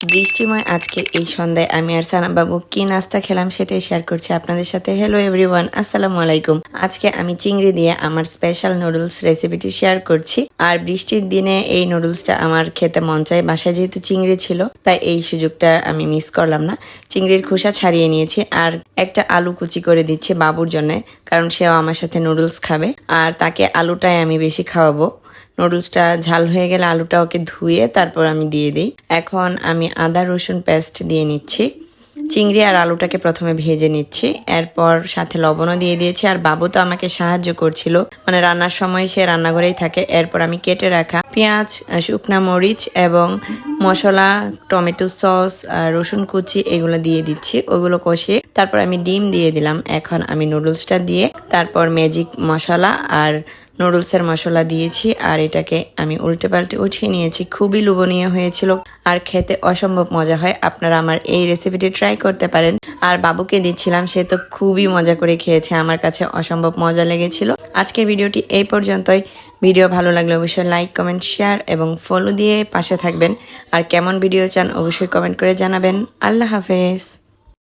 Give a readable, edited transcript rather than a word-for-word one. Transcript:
বৃষ্টিময় আজকের এই সন্ধ্যায় আমি আর সানা বাবু কি নাস্তা খেলাম সেটাই শেয়ার করছি আপনাদের সাথে। হ্যালো এভরিওয়ান, আসসালামু আলাইকুম। আজকে আমি চিংড়ি দিয়ে আমার স্পেশাল নুডলস রেসিপিটি শেয়ার করছি। আর বৃষ্টির দিনে এই নুডলসটা আমার খেতে মন চায়। বাসায় যেহেতু চিংড়ি ছিল তাই এই সুযোগটা আমি মিস করলাম না। চিংড়ির খোসা ছাড়িয়ে নিয়েছি আর একটা আলু কুচি করে দিচ্ছি বাবুর জন্য, কারণ সেও আমার সাথে নুডলস খাবে আর তাকে আলুটাই আমি বেশি খাওয়াবো। নুডলসটা ঝাল হয়ে গেলে আলুটা ওকে ধুয়ে তারপর আমি দিয়ে দিই। এখন আমি আদা রসুন পেস্ট দিয়ে নিচ্ছি। চিংড়ি আর আলুটাকে প্রথমে ভেজে নিচ্ছি, এরপর সাথে লবণও দিয়ে দিয়েছি। আর বাবু তো আমাকে সাহায্য করছিল, মানে রান্নার সময় সে রান্নাঘরেই থাকে। এরপর আমি কেটে রাখা পেঁয়াজ, শুকনা মরিচ এবং মশলা, টমেটো সস, রসুন কুচি এগুলো দিয়ে দিচ্ছি। ওগুলো কষিয়ে তারপর আমি ডিম দিয়ে দিলাম। এখন আমি নুডলসটা দিয়ে তারপর ম্যাজিক মশলা আর নুডলসের মশলা দিয়েছি আর এটাকে আমি উল্টে পাল্টে উঠিয়ে নিয়েছি। খুবই লোভনীয় হয়েছিল আর খেতে অসম্ভব মজা হয়। আপনারা আমার এই রেসিপিটি ট্রাই করতে পারেন। আর বাবুকে দিচ্ছিলাম, সে তো খুবই মজা করে খেয়েছে, আমার কাছে অসম্ভব মজা লেগেছিল। আজকের ভিডিওটি এই পর্যন্তই। ভিডিও ভালো লাগলে অবশ্যই লাইক, কমেন্ট, শেয়ার এবং ফলো দিয়ে পাশে থাকবেন। আর কেমন ভিডিও চান অবশ্যই কমেন্ট করে জানাবেন। আল্লাহ হাফেজ।